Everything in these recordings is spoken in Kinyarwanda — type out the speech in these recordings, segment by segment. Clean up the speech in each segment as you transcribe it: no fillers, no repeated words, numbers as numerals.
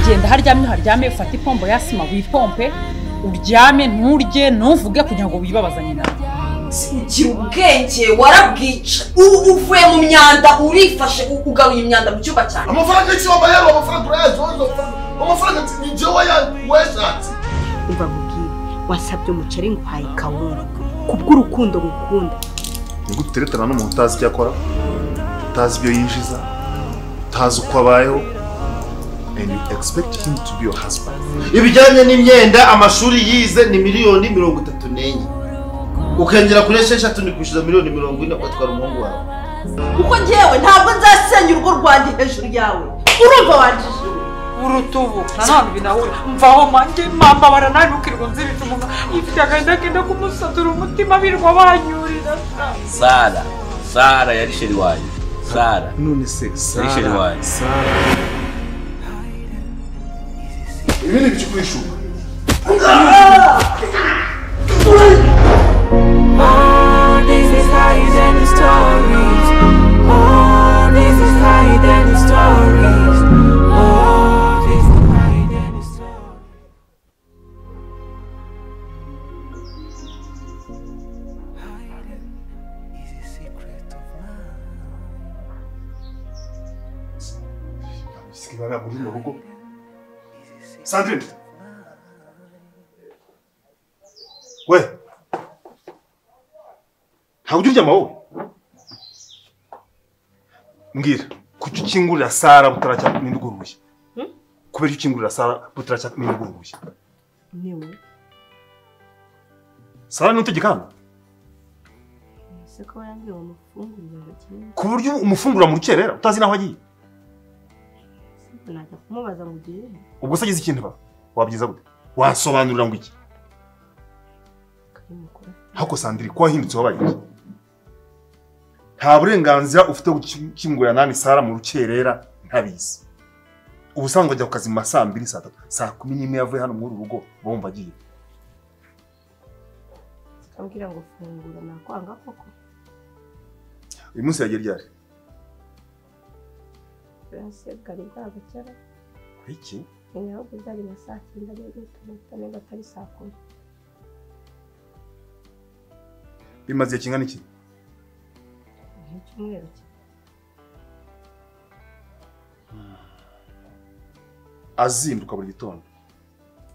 genda haryame ufate ipombo ya sima wipompe uryame nturye ntuvuge kugira ngo wibabazanye nawe. Singira ubwenge warabwica uvuye mu myanda urifashe ugaruye imyanda mu cyumba cyane. Amafaranga y'iki wambaye amafaranga urayazi amafaranga njyewe weshatse. Umva mubwire wasabye umuceri nkwaye kawunga kubw'urukundo ngukunda. Niguteretana n'umuntu utazi icyo akora, utazi ibyo yinjiza, utazi uko abayeho, and you expect him to be your husband. Ibijyanye n'imyenda amashuri yize ni miliyoni 34. Ukengera kuri 6 ni kwishyuza miliyoni 40 ugatwara umuhungu wawe. Kuko njyewe ntabwo nzasenya urugo rwanjye hejuru yawe. Urumva wanjije urutubu nanone binahura mvaho manje mamba barananukirwa nzibita umuntu ifite agenda kenda kumusatura umutima birwa banyurira. Sara yari sheri wayo. Sara none se yari sheri wayo. Ibi ni bicukurisha. This is higher than the stories. Oh, this is higher than the stories. Oh, this is higher than the stories. Hiding is a secret of mine. Sikibara muri mu rugo. Sandrine. We. Ntabwo uryama wowe. Mbwira, kuki ukingurira Sara butaracya n'induguruye? Kubera ukingurira Sara butaracya n'induguruye. Niwe. Sara n'utegekana? Se ko yangiye umufungurira gakene. Ku buryo umufungura mu rukerera utazi naho agiye. Najya kumubaza ngo ugiye. Ubwo se agize ikintu ba? Wabyiza gute? Wasobanurira ngo iki? Hako Sandrine ko wahindutse wabaye iki? Nta burenganzira ufite gukingurira nani Sara mu rukerera ntabizi. Ubusangwa ajya ku kazi mu saa 2 saa 3 saa 11 yavuye hano muri urugo bomba agiye. Ambwira ngo fungura nakwanga koko. Uyu munsi yagiye ryari? Branse gari bwagakera. Iki? Inyaho byari na saa 9 n'utuntu batari saa 10. Bimaze kingana iki? Icyumweru cye. Azinduka buri gitondo.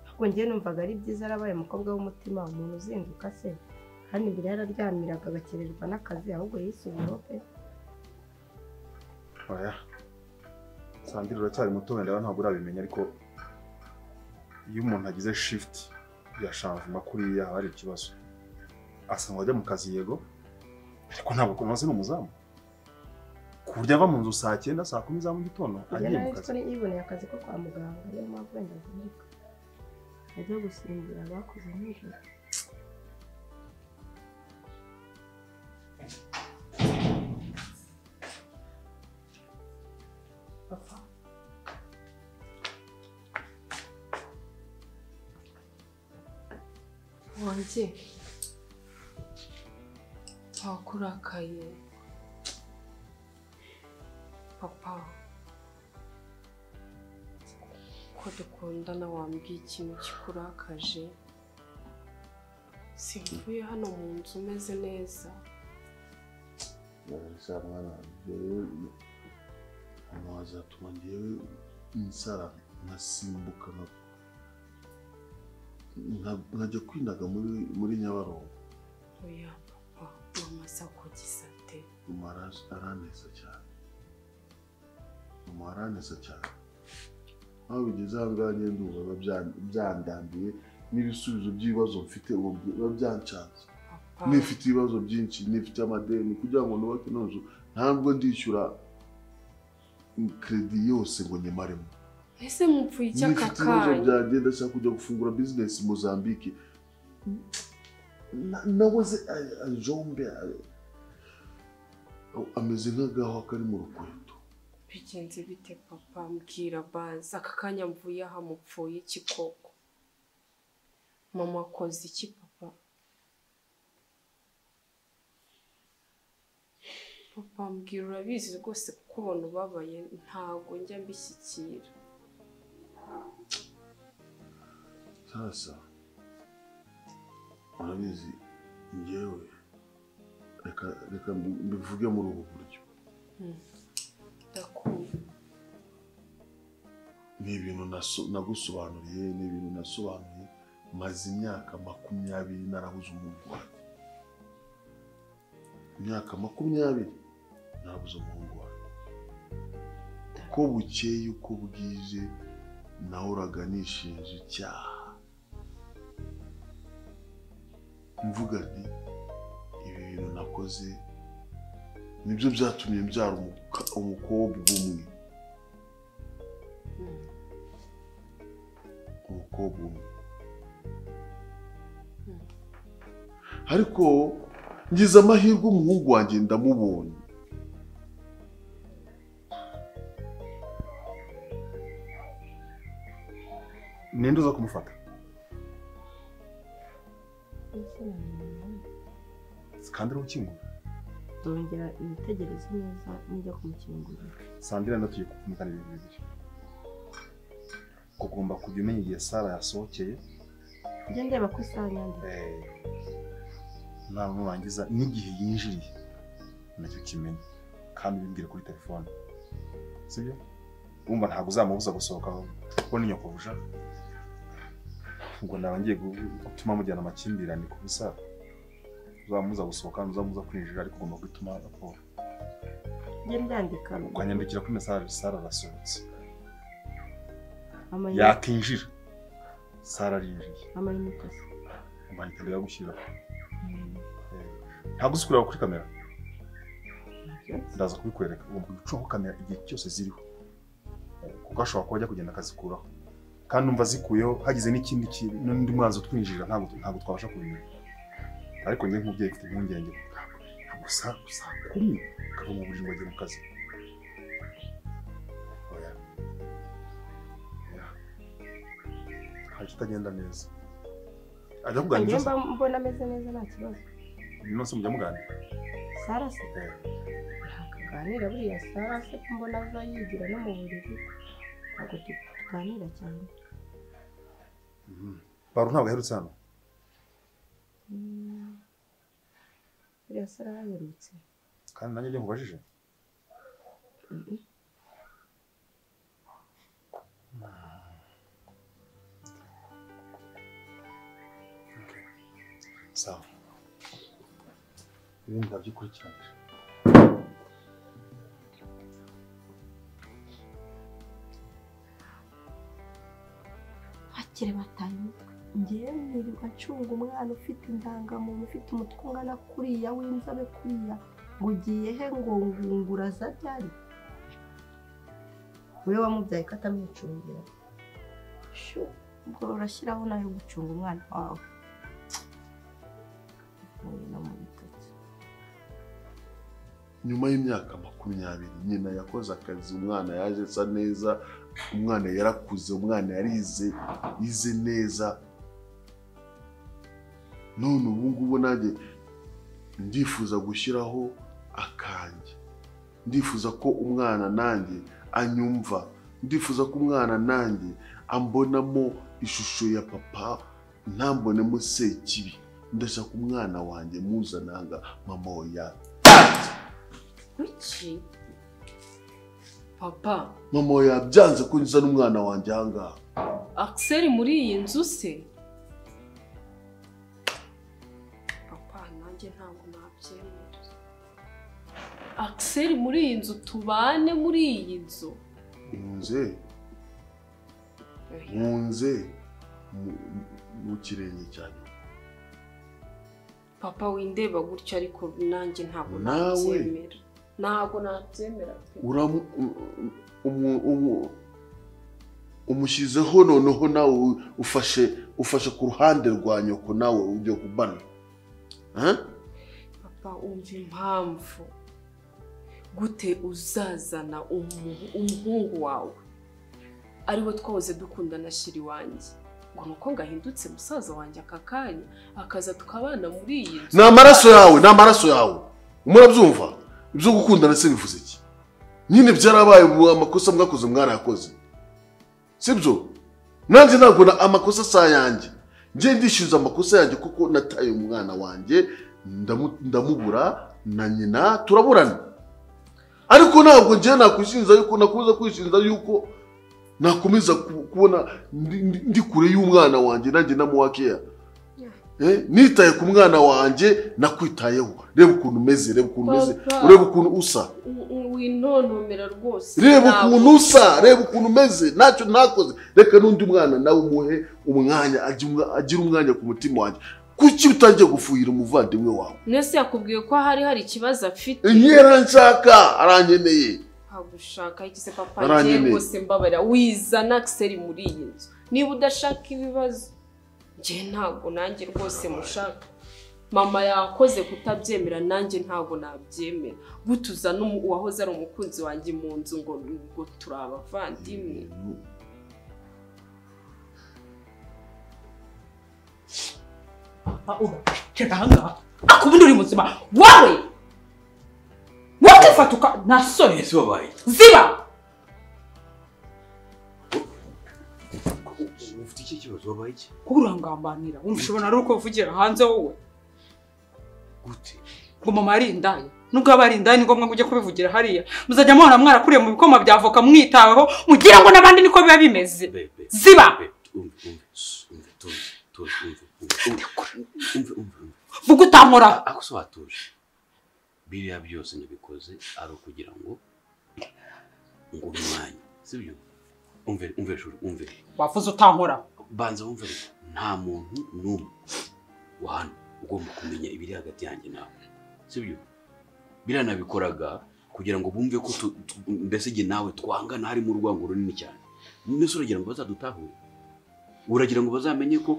Ahubwo ngiye numvaga ari byiza arabaye umukobwa w'umutima umuntu uzinduka se. Hano imbere yararyamiraga agakererwa n'akazi ahubwo yisubiyeho pe. Oya. Sandrine uracyari muto wenda ntabwo urabimenya ariko iyo umuntu agize shift ya changement kuriya hari ikibazo. Asanga ajya mu kazi yego ariko ntabwo kunoze n'umuzamu. Ku buryo ava mu nzu saa 9 saa 10 za mu gitondo agiye mu kazi. Yari yiboneye akazi ko kwa muganga niyo mpamvu wenda zimurika. Ajya gusimbura abakoze nijoro. Papa. Wanjye wakurakaye papa ko dukundana wambwiye ikintu kikurakaje simvuye hano mu nzu umeze neza mwana wazatuma ngewe insara nkasimbuka nkajya kwinaga muri Nyabarongo. Oya papa mama sako gisate Umaraje araneza cyane. Umaraneza cyane. Aho bigeze hanganye ndumva byandambiye n'ibisubizo by'ibibazo mfite ubu byancanze. Nifite ibibazo byinshi, nifite amadeni kugira ngo nubake n'inzu ntabwo ndishyura credit yose ngo nyemaremo. Ese mupfuye icyakakanye byagenda cyangwa kujya gufungura business Mozambique. Nawoze ajombe ameze nk'agaho kari mu rukweto. bigenze bite papa mbwira baza aka kanya mvuye aha mupfuye iki koko mama akoze iki papa papa mbwira urabizi rwose kuko ubona ubabaye ntago njya mbishyikira sasa urabizi njyewe reka mbivuge muri ubu buryo ndakumva ni ibintu nagusobanuriye ni ibintu nasobanuye maze imyaka 20 narabuze umuhungu wanjye imyaka 20 narabuze umuhungu wanjye uko bukeye uko bwije nahoraga nishinja icyaha mvuga nti ibi bintu nakoze nibyo byatumye mbyara umukobwa umwe ariko ngize amahirwe umuhungu wanjye ndamubonye ninde uza kumufata Sandra ukingura ndongera ibitegereze neza nijya kumukingurira Sandra natuye kumukana ibintu bibiri kugomba kujya umenya igihe Sara yasohokeye njye ndeba ko isaha nyandika nta nurangiza n'igihe yinjiriye nacyo kimenya kandi bimbwire kuri telefone sibyo umva ntabwo uzamubuza gusohoka kuko ni nyoko buja ngo nabangiye gutuma mujyana amakimbirane ku busa uzamuza gusohoka uzamuza kwinjira ariko ugomba gutuma raporo njye ndandika ukanyandikira kuri message Sara arasohotse yakinjira Sara arinjiye amayinite amayinite yagushyira ntabwo uzikureba kuri kamera ndaza kubikwereka ugomba gucaho kamera igihe cyose ziriho kuko ashobora kuba ajya kugenda akazikuraho kandi umva zikuyeho hagize n'ikindi n'undi mwanzo twinjira ntabwo twabasha kubimenya ariko njye nk'umubyeyi mfite impungenge ntabwo saa kumi kava mu buriri ngo ajye mu kazi hari kitagenda neza ajya kuganiriza mbona ameze neza nta kibazo nose mujya muganira Sara se akaganira buriya Sara se mbona aza yigira no mu buriri ntabwo tuganira cyane Baro ntabwo aherutse hano buriya Sara yaherutse kandi nanjye njye nkubajije sawa ibindi ndabyikurikiranije bakire bataye umutwe ngewe nirirwa ncunga umwana ufite indangamuntu ufite umutwe ungana kuriya w'inzobe kuriya ngo ugiye he ngo nguraza byari wowe wamubyaye ko atamwicungira shu ubwo urashyiraho nayo gucunga umwana wawe nyuma y'imyaka 20 nyina yakoze akazi umwana yaje asa neza umwana yarakuze umwana yize neza none ubu ngubu nanjye ndifuza gushyiraho akanje ndifuza ko umwana nanjye anyumva ndifuza ko umwana nanjye ambonamo ishusho ya papa ntambonemo Sekibi ndashaka umwana wanjye muzananga mama oya Kuki papa mama oya byanze ko nzana umwana wanjye hanga Axel muri iyi nzu se papa nanjye ntabwo nabyemera Axel muri iyi nzu tubane muri iyi nzu nkunze mu kirenge cyane papa windeba gutyo ariko nanjye ntabwo nabyemera ntabwo nabyemera umushyizeho noneho nawe ufashe ku ruhande rwa nyoko nawe ujye kubana papa umva impamvu gute uzazana umuhungu wawe ariwe twahoze dukundana shiri wanjye ngo nuko ngahindutse musaza wanjye aka kanya akaza tukabana muri iyi nzu ni amaraso yawe murabyumva ibyo gukundana se bivuze iki nyine byarabaye amakosa mwakoze mwana yakoze sibyo nanjye ntabwo amakosa sa yanjye njye ndishyuza amakosa yanjye kuko nataye umwana wanjye ndamubura na nyina turaburana ariko ntabwo njye nakwishinza yuko nakuza kwishinza yuko nakomeza kubona ndi kure y'umwana wanjye nanjye namuwakeya nitaye ku mwana wanjye nakwitayeho reba ukuntu umeze reba ukuntu usa winontomera rwose reba ukuntu umeze ntacyo nakoze reka n'undi mwana nawe umuhe umwanya agira umwanya ku mutima wanjye kuki utangiye gufuhira umuvandimwe wawe nese yakubwiye ko hari ikibazo afite nshaka arankeneye gushaka iki se papa ngiye rwose mbabarira wizana Axel muri iyi nzu niba udashaka ibibazo njye ntabwo nanjye rwose mushaka mama yakoze kutabyemera nanjye ntabwo nabyemera gutuza uwahoze ari umukunzi wanjye mu nzu ngo turi abavandimwe Cheka hanga akubundi uri muzima wawe wakifatuka nasore ziba ufite iki kibazo wabaye iki kurangambanira umshobora ari uko uvugira hanze wowe gute ngo mama ari indaya nubwo abari indaya ni ngombwa ujye kubivugira hariya muzajya muhora mwarakuriye mu bikoma byavoka mwitaweho mugira ngo nabandi niko biba bimeze ziba vuga utankora akuso watuje biriya byose nibikoze ari ukugira ngo umwanya sibyo umve wafuze utankora banza wumve nta muntu n'umwe wahano ugomba kumenya ibiri hagati yanjye nawe sibyo biranabikoraga kugira ngo bumve ko mbese igihe nawe twangana harimo urwango runini cyane nese uragira ngo bazadutahure uragira ngo bazamenye ko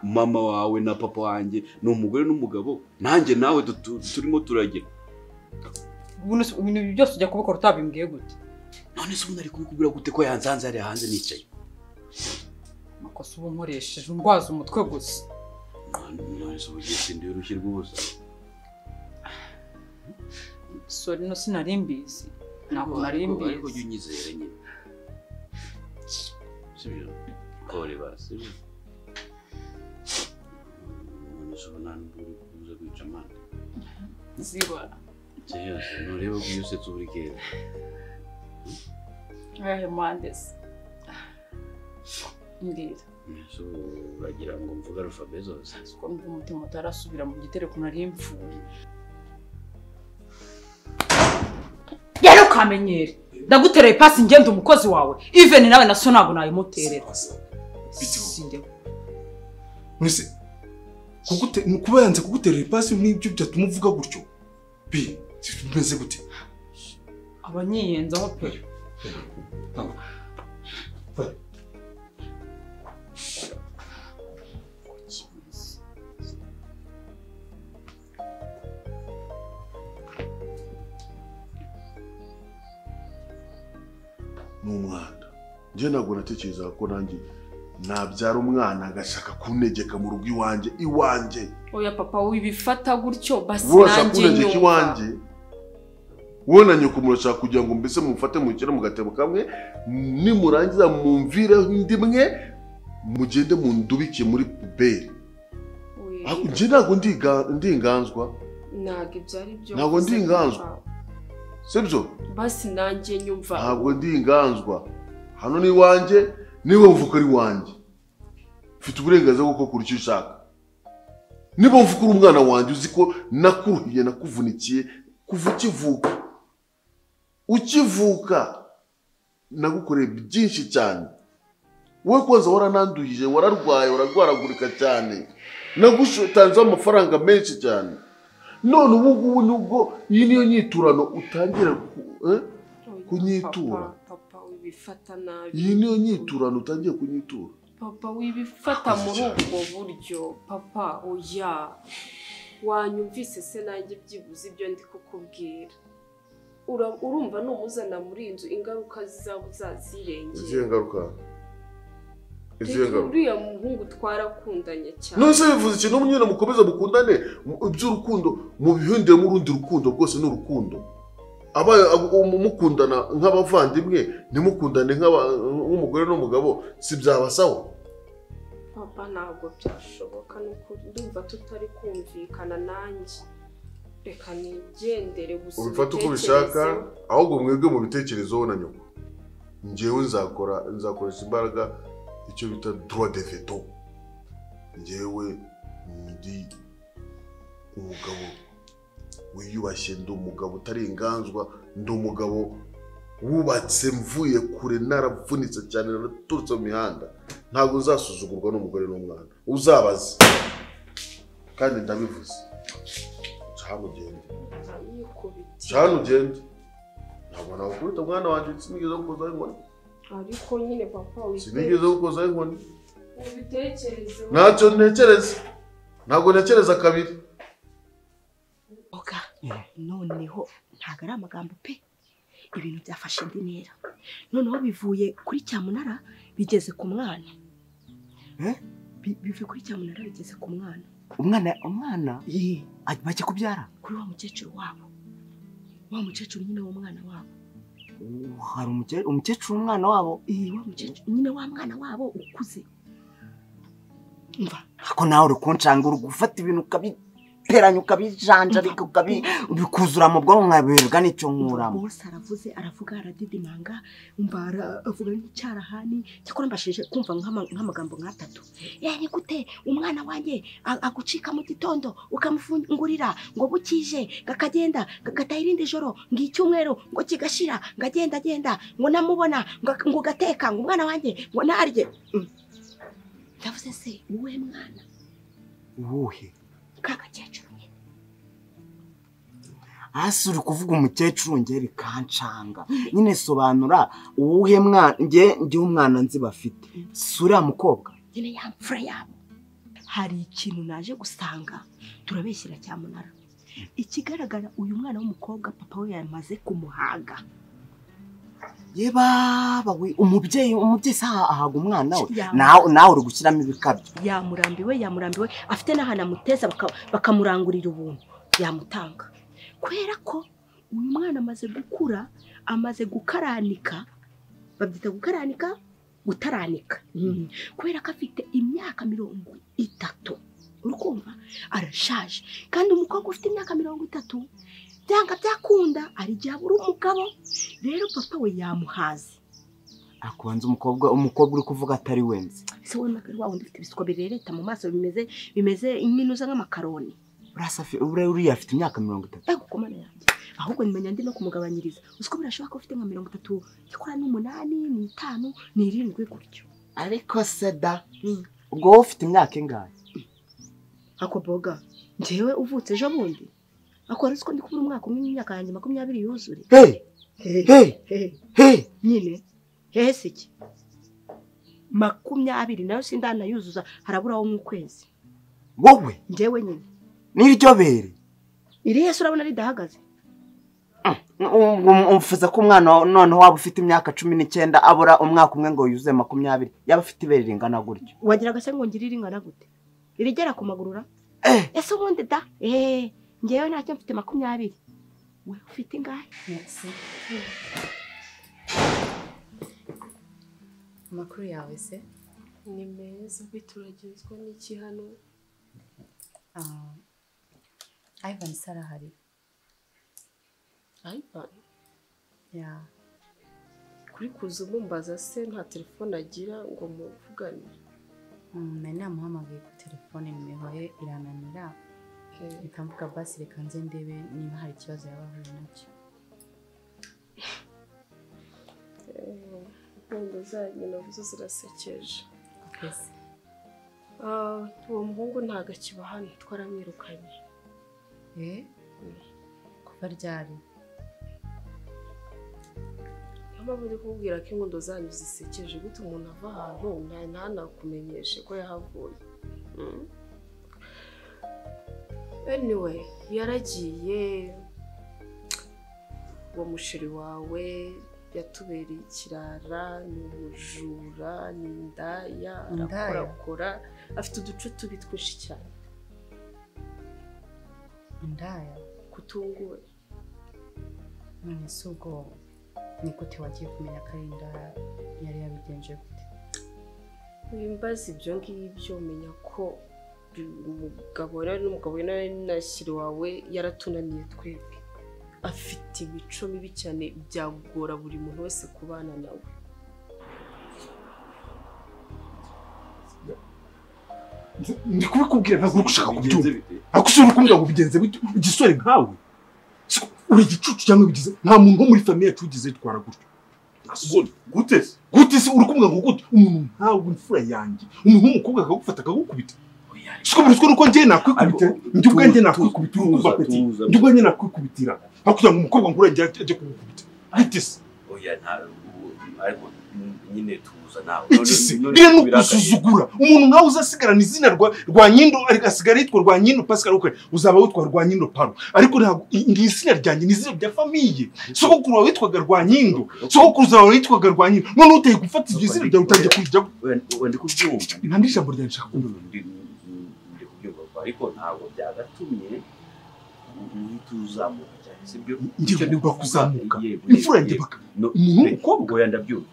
mama wawe na papa wanjye ni umugore n'umugabo nanjye nawe turimo turagira ibintu byose ujya kubikora utabimbwiye gute none se umuntu ari kubikubwira gute ko yansanze hariya hanze nicaye amakosa uba nkoresheje undwaza umutwe gusa none se ubugiye sindi urushyi rw'ubusa sori no sinari mbizi ntabwo nari mbizi ariko jya unyizera nyine sibyo kore basi none se ubona uri kuza kwica amande ziba cyose nureba ko iyo usetse uri keza ayahe mandese mbwira so uragira ngo mvuga alphabet zose ko umutima utarasubira mu gitereko nari mfuye yari ukamenyere ndagutereye pasi ngenda umukozi wawe even nawe na so ntabwo nayimuterera mwese kuba yanze kuguterera ipasi n'ibyo byatuma uvuga gutyo bi bimeze gute abanyiyenzaho pe n'umwana njye ntabwo natekerezaga ko nanjye nabyara umwana agashaka kuntegeka mu rugo iwanjye oya papa wibifata gutyo basi nanjye nyumva iwanjye wowe na nyoko murashaka kugira ngo mbese mufate mukire mu gatebo kamwe nimurangiza mumvireho indi mwe mugende mundubike muri puberi njye ntabwo ndi inganzwa ntabwo ndi inganzwa sibyo basi nanjye nyumva ntabwo ndi inganzwa hano ni iwanjye niba uvuka ari wanjye ufite uburenganzira bwo gukora icyo ushaka niba uvuka uri umwana wanjye uzi ko nakuruhiye nakuvunikiye kuva ukivuka nagukoreye byinshi cyane wowe kwanza warananduhije wararwaye wararwaragurika cyane nagutanzeho amafaranga menshi cyane none ubu ngubu nubwo iyi niyo nyiturano utangira kunyitura papa wibifata nabi iyi niyo nyiturano utangiye kunyitura papa wibifata muri ubwo buryo papa oya wanyumvise se nanjye byibuze ibyo ndi kukubwira urumva numuzana muri inzu ingaruka zizazirengera izihe ngaruka uriya muhungu twarakundanye cyane none se bivuze ikintu nyine mukomeza mukundane iby'urukundo mubihinduremo urundi rukundo rwose ni urukundo abaye mukundana nk'abavandimwe ntimukundane nk'umugore n'umugabo si byabasaho. Papa ntabwo byashoboka n'ukuri ndumva tutari kumvikana nanjye. Reka nigendere gusa. Ubifata uko ubishaka ahubwo mwebwe mu bitekerezo na nyoko. Njyewe nzakoresha imbaraga icyo bita droit de veto. Njyewe ndi umugabo wiyubashye, ndi umugabo utari inganzwa, ndi umugabo wubatse mvuye kure naravunitse cyane naturutse mu mihanda. Ntabwo uzasuzugurwa n'umugore n'umwana. Uzabaze kandi ndabivuze. Cyane ugende. Ntabwo nakubita mwana wanjye sinigeze gukozaho inkoni. Ariko nyine papa sinigeze gukozaho inkoni. Ubitekereze. Ntacyo ntekereza. Ntabwo ntekereza kabiri. Oga noneho ntabwo ari amagambo pe, ibintu byafashe indi ntera. Noneho bivuye kuri Cyamunara bigeze ku mwana. Bivuye kuri Cyamunara bigeze ku mwana. Umwana bajya kubyara kuri wa mukecuru wabo. Wa mukecuru nyine w'umwana wabo. Hari umukecuru umwana wabo? Wa mukecuru nyine wa mwana wabo ukuze. Umva ako nawe uri kunshanga uri gufata ibintu ukabiteranya ukabijanja bikuzura mu bwonko nkaberwa n'icyo nkuramo. Bose aravuga aradidimanga, umva avuga nk'icyarahani cyakora mbashije kumva nk'amagambo nk'atatu. Ni gute umwana wanjye agucika mu gitondo ukamufungurira ngo bukije gakagenda gataha irindi joro ngo icyumweru ngo kigashira ngagenda ngo namubona ngo gateka ngo umwana wanjye ngo narye. Ndavuze se uwe mwana uwuhe kagakecuru nyine. Hasi uri kuvuga umukecuru ngeri kancanga nyine sobanura uwuhe mwana njye umwana nzi bafite sura mukobwa nyine ya mfura yabo. Hari ikintu naje gusanga turabeshyira Cyamunara. Ikigaragara uyu mwana w'umukobwa papa we yamaze kumuhaga. Yeba we umubyeyi saha ahaga umwana we nawe uri gushyiramo ibikabyo. Yamurambiwe afite n'ahana muteza bakamurangurira ubuntu yamutanga. Kwera ko uyu mwana amaze gukura, amaze gukaranika, babyita gutaranika. Kubera ko afite imyaka 30. Urukumva arashaje kandi umukobwa ufite imyaka 30 byanga byakunda ari jyabura umugabo. Rero papa we yamuhaze. Akwanze umukobwa uri kuvuga atari wenze. Se wona kari wawe ndifite ibisuko birereta mu maso bimeze iminuza nk'amakaroni. Urasafi uri afite imyaka 30. Gukomana yanjye. Ahubwo nimenya ndi no kumugabanyiriza. Uziko birashobora ko ufite nka 30 cyakora n'8 n'5 n'7 gutyo. Ariko seda ubwo ufite imyaka ingahe? Ako boga njyewe uvutse ejo bundi. Akora usko ndi kubura umwaka umwe n'imyaka yanjye 20 yuzure. Nyine siki 20 nayo sindana yuzuza harabura wo mu kwezi. Wowe njyewe nyine niryo bere iri Yesu urabona ridahagaze. Umfuza ko umwana none waba ufite imyaka 19 abura umwaka umwe ngo yuzuze 20 yaba afite ibere ringana gutyo. Wagiraga se ngo ngirira ingana gute? Irigera kumagurura? Ese ubundi da njyewe ntacyo mfite 20. We ufite ingahe? Amakuru yawe se ni meza bituragizwa n'iki hano? Ivan sarahari. Ivan? Ya. Kuri kuza mumbaza se nta telefone agira ngo muvugane? Nari namuhamagaye ku telefone nimero ye irananira. Bikamvuga basi reka nze ndebe niba hari ikibazo yabahuye nacyo. Ngo zanyu navuze zirasekeje. Uwo muhungu ntago akiba hano twaramwirukanye. Kuva ryari? Mpamvu ndi kubwira ko ingondo zanyu zisekeje gute umuntu ava ahantu ntanakumenyeshe ko yahavuye. Anyway, yaragiye uwo mushiri wawe yatubereye ikirara, ni ubujura, ni indaya, arakora afite uduce tubi twinshi cyane. Indaya kutunguwe. none se ubwo ni gute wagiye kumenya ko ari inda yari yabigenje gute? wimbaza ibyo ngibyo umenya ko umugabo n'umugabo na shyiri wawe yaratunaniye twebwe, afite imico mibi cyane, byagora buri muntu wese kubana nawe. ndi kubikubwira ntabwo uri gushaka kubyumva, ariko ushobora kumbwira ngo bigenze bite igisore nkawe uri igicucu cyangwa bigize nta muntu wo muri famiye yacu ugize yitwara gutyo. Gute se uri kumbwira ngo gute umuntu nkawe imfura yanjye umuntu w'umukobwa akagufata akagukubita? Siko birizwe nuko njye nakwikubitira, njye ubwanjye nakwikubitira umva peti, njye ubwanjye nakwikubitira aho kugira ngo umukobwa ngura ajye kugukubita. Ati se oya nta ariko nyine tuza nawe none no kusuzugura umuntu nkawe uzasigarana izina rwa Nyindo asigara yitwa rwa Nyindo Pascal ukwe uzaba witwa rwa Nyindo Paro, ariko ntabwo izina ryanjye n'izina rya famiye. Sogokuru wawe witwaga rwa Nyindo, sogokuru wawe witwaga rwa Nyindo, none uteye gufata ibyo izina ryawe utangiye kujya wende kubyumva. Nta ndijambo ryanjye nshaka kubyumva, ariko ntabwo byagatumye tuzamuka cyane, sibyo? Ngiye niba kuzamuka imfura yanjye baka umuntu w'umukobwa oya ndabyumva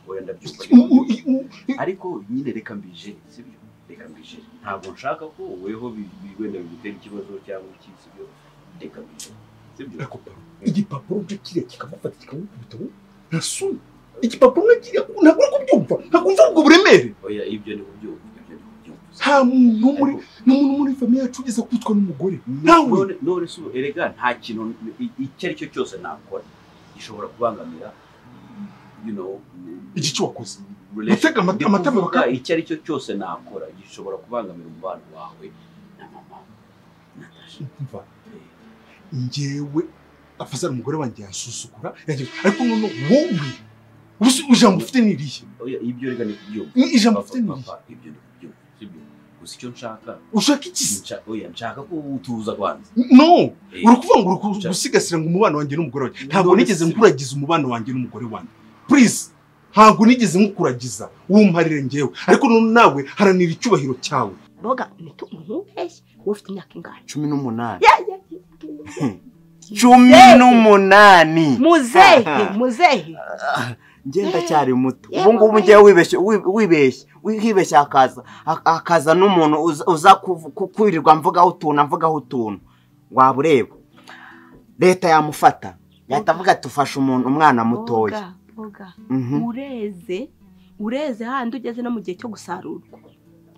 ariko nyine reka mbije, sibyo? Reka mbije, ntabwo nshaka ko weho wenda bigutera ikibazo cyangwa iki, sibyo? Reka mbije, sibyo? Ariko igipapuro kiriya kikamufata kikamukubita ntasuni igipapuro kiriya ntabwo uri kubyumva, ntabwo umva ubwo buremere. Oya ibyo ni kubyumva, nta muntu muri famiye yacu ugeze kwitwa n'umugore nawe. None se erega nta kintu icyo ari cyo cyose nakora gishobora kubangamira igice wakoze. Utega amatama baka icyo ari cyo cyose nakora gishobora kubangamira umubano wawe na mama Natasha. Njyewe afazana umugore wanjye yasusukura ariko none wowe ijambo ufite n'irihe? Oya ibyo rega ni kubyumva, ijambo ufite n'irihe? Ibyo ni kubyumva, sibyo? Gusa icyo nshaka ushaka iki? Oya nshaka ko utuza kwanza. No uri kuvuga ngo uri gusigasira ngo umubano wanjye n'umugore wanjye. Ntabwo nigeze nkuragiza umubano wanjye n'umugore wanjye, please. Ntabwo nigeze nkukuragiza wumparire njyewe, ariko none nawe haranira icyubahiro cyawe. Boga ntubeshye ufite imyaka ingana 18. 18 muzehe ngenda cyari muto. Ubu ngubu ngiye wibeshye akaza n'umuntu uza kukwirirwa mvugaho utuntu waba ureba leta yamufata yatavuga tufasha umwana mutoya. Boga ureze handi ugeze no mu gihe cyo gusarurwa,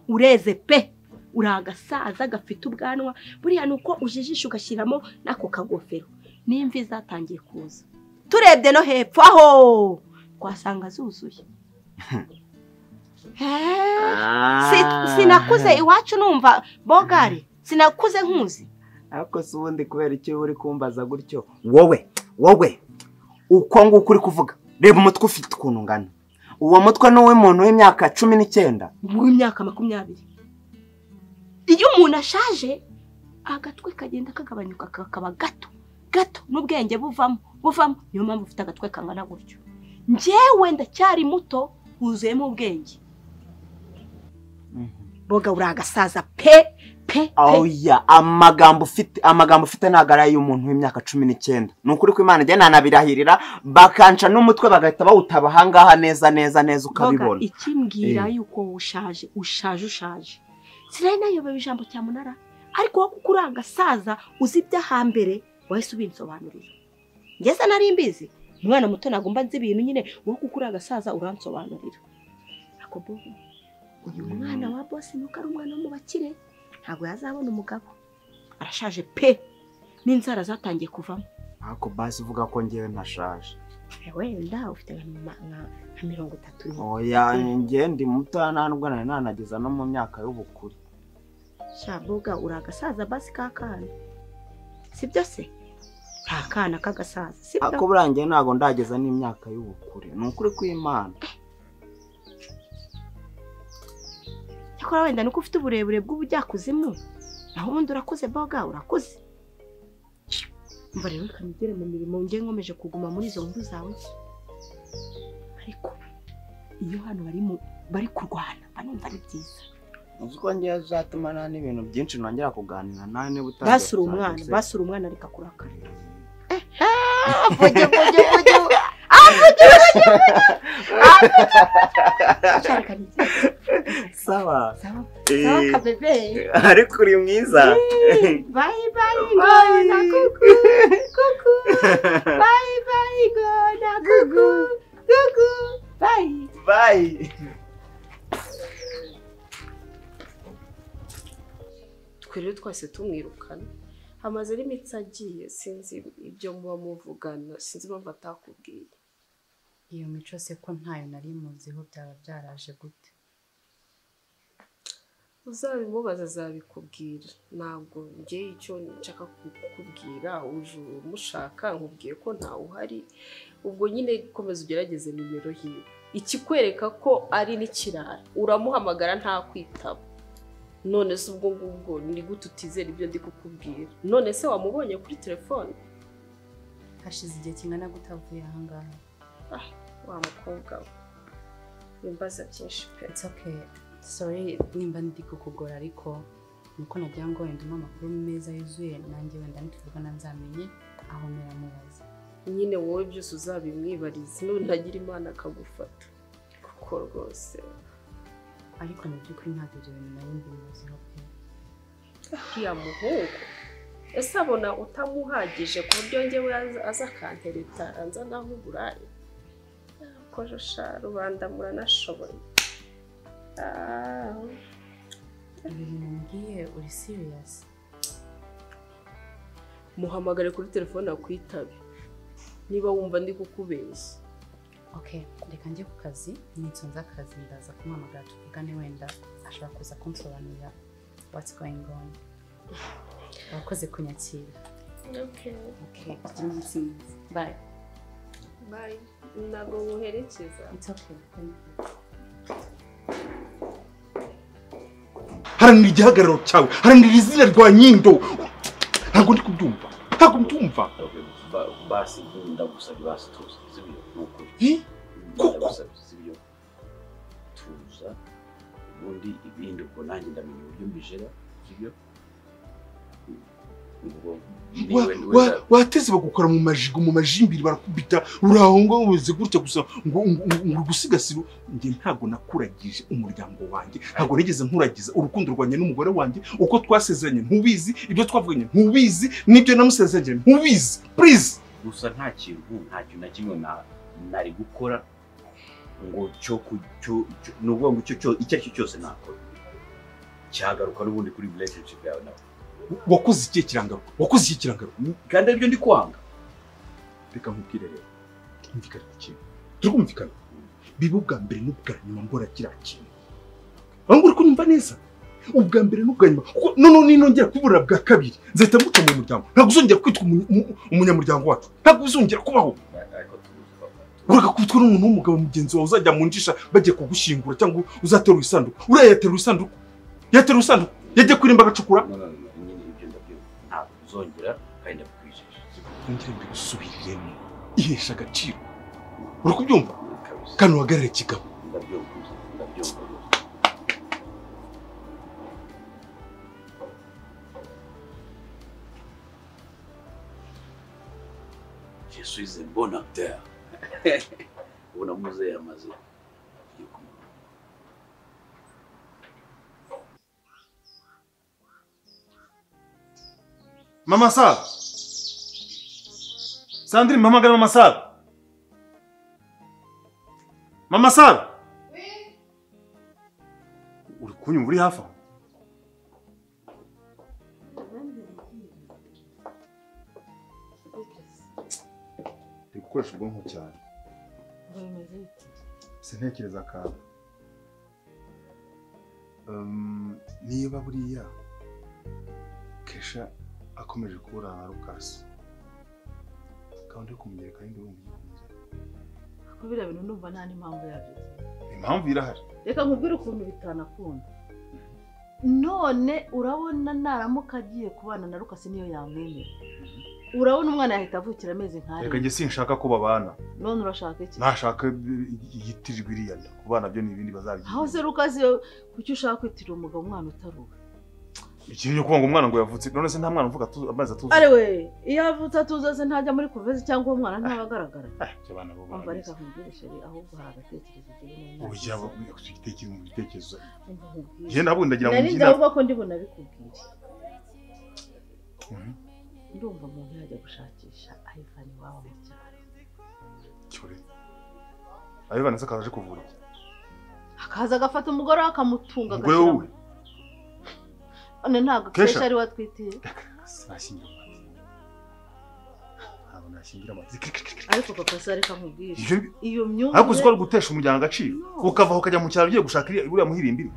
ureze pe uragasaza gafite ubwanwa buriya nuko ujijisha ugashyiramo nako kagofero n'imvi zatangiye kuza, turebye no hepfo aho twasanga zuzuye. Sinakuze iwacu numva Bogari, sinakuze nkuzi. Ariko se ubundi kubera icyo uri kumbaza gutyo wowe uko nguko uri kuvuga, reba umutwe ufite ukuntu ngana. Uwo mutwe ni uw'umuntu w'imyaka 19. W'imyaka 20. Iyo umuntu ashaje agatwe kagenda kagabanyuka kakaba gato n'ubwenge buvamo, niyo mpamvu ufite agatwe kangana gutyo. Njyewe ndacyari muto huzuyemo ubwenge. Boga uragasaza pe. Oya amagambo ufite nagara y'umuntu w'imyaka 19. Nukuri ko Imana njye nanabirahirira bakanca n'umutwe bagahita bawutaba hangaha neza ukabibona. Boga ikimbwira yuko ushaje. Sinari nayobewe ijambo cya Munara, ariko wo kukuranga saza uzibya hambere wahise ubinsobanurira. Ngeze nari mbizi umwana muto nagomba nzi ibintu nyine wo kukuranga saza uransobanurira. Ako boga uyu mwana wa boss nuko ari umwana mu bakire, ntabwo yazabona umugabo, arashaje pe n'inzara zatangiye kuvamo. Ako basi uvuga ko ngewe ntashaje. Wenda ufite nka 30. Oya nge ndi muto nubwo nanageza no mu myaka y'ubukure. Shaboga uragasaza basi kakana, sibyo se? Kakana kagasaza, sibyo? Ako burangiye ntago ndageza n'imyaka y'ubukure, nukuri kw'Imana. Cyakora wenda nuko ufite uburebure bw'ubujyakuzimu, naho ubundi urakuze Boga, urakuze. Umva rero kanigere mu mirimo ngiye nkomeje kuguma muri izo nkuru zawe. Ariko iyo hano bari kurwana banumva ari byiza. Uzuko ngiye zatuma nani ibintu byinshi nongera kuganira nawe niba basura umwana reka kurakara. Sawa. Sawa kabebe. Ariko uri mwiza. Bye gona kuku. Bye gona kuku. Bye. Twere twese tumwirukana. Hamaze n'imitsi agiye sinzi ibyo muba muvugana sinzi impamvu atakubwiye. Iyo mico se ko ntayo nari muziho byaba byaraje gute? Uzabimubaza azabikubwira. Ntabwo njye icyo nshaka kukubwira uje umushaka nkubwiye ko ntawe uhari. Ubwo nyine komeza ugerageze nimero hiwe. Ikikwereka ko ari n'ikirara. Uramuhamagara nta kwitaba. None se ubwo ngubwo ni gute utizera ibyo ndi kukubwira? None se wamubonye kuri telefone? Hashize igihe kingana gutavuye aha ngaha. Wa mukobwa we. Wimbaza byinshi pe. It's okay. Sorry nimba ndi kukugora ariko nuko nagira ngo wenda amakuru meza yuzuye nanjye wenda nituvugana nzamenye aho meramubaza. Nyine wowe byose uzabimwibariza ntagira Imana akagufata. Kuko rwose ariko mu by'ukuri ntabwo ibyo bintu nari mbimuziho pe. Kiya muhungu ese abona utamuhagije ku buryo njyewe aza akantereta anza naho uburayi. Kojosha rubanda muranashoboye. Ibi bintu mbwiye uri serious? Muhamagare kuri telefone akwitabe niba wumva ndi kukubeshya. Okay, reka njye ku kazi nitsonza akazi ndaza kumuhamagara tuvugane wenda ashobora kuza kunsobanurira what's going on. Wakoze kunyakira. Okay. Bye. Bye. Ntabwo nguherekeza. It's okay. Haranira igihagararo cyawe, haranira izina rwa Nyindo. Ntabwo ndi kubyumva. Ntabwo mbyumva. Basi ndagusabye basi tuza. Sibyo nuko. Ndagusabye sibyo. Tuza. Ubundi ibindi uko nanjye ndamenya uburyo mbijera. Sibyo? Wateze bagukora mu majigo mu majimbiri barakubita uraho ngo uze gutya gusa ngo gusigasira nge ntago nakuragije umuryango wanjye ntago nigeze nkuragiza urukundo rwanye n'umugore wanjye uko twasezeranye ntubizi ibyo twavuganye ntubizi nibyo namusezeranye ntubizi please gusa nta kintu na kimwe nari gukora ngo cyo nubwo ngo icyo aricyo cyose nakora cyagaruka n'ubundi kuri relationship yawe nawe. Wakoze iki kirangaro kandi aribyo ndi kwanga. Reka nkubwire rero umvikana ikintu turumvikana biba ubwa mbere n'ubwa nyuma ngora kira kintu ahubwo uri kunyumva neza ubwa mbere n'ubwa nyuma none ninongera kubura bwa kabiri nzahita muca mu muryango ntabwo uzongera kwitwa umunyamuryango wacu ntabwo uzongera kubaho uragakubitwa n'umuntu w'umugabo mugenzi wawe uzajya mu njisha bagiye kugushingura cyangwa uzatera isanduku urayatera isanduku yagiye kurimba agacukura zongera kandi ndakwijeje nongere mbigusubiriremo ihesha agaciro uri kubyumva kandi uhagarare kigabo. Ndabyumva. Je suis un bon acteur. Una muze yamaze. Mama Sara. Sandrine, mpamagara Mama Sara. Mama Sara. Uri kunyumva uri hafi aho? Ndi gukoresha ubwonko cyane. Sintekereza akaga. Niba buriya Kesha akomeje kubura na Lucas kandi kumugereka kandi umugikunze ko bira bintu numva nta n'impamvu yabyo. Impamvu irahari. Reka nkubwire ukuntu bitanakunda. None urabona naramuka agiye kubana na Lucas niyo yamwemera. Urabona umwana yahita avukira ameze nk'ari. Reka nge sinshaka ko babana. None urashaka iki? Nashaka yitirijwe iriya kubana byo n'ibindi bazabigira. Aho se Lucas kuki ushaka kwitirira umugabo umwana utaruwe? ikintu cyo kuvuga ngo umwana ngo yavutse none se nta mwana uvuga amazi atuze ari we iyo avutse atuze se ntajya muri kuvezi cyangwa uwo mwana ntabagaragara abana bo umva reka nkubwire sheri ahubwo hari agatekerezo kiri ubujya igitekerezo mu bitekerezo je nabwo ndagira ngo nari ndavuga ko ndibona bikubwira ndumva umuntu yajya gushakisha Ivan iwabo mu cyaro cyore Ivan se kaje kuvura akaza agafata umugore we akamutunga umugore wowe none ntabwo kesha ari watwitiye sinashingira ntabwo nashingira amazi ariko papa se reka nkubwire iyo myumvire ariko uzikora gutesha umuryango agaciro ukava ukajya mu cyaro ugiye gushaka uriya muhirimbiri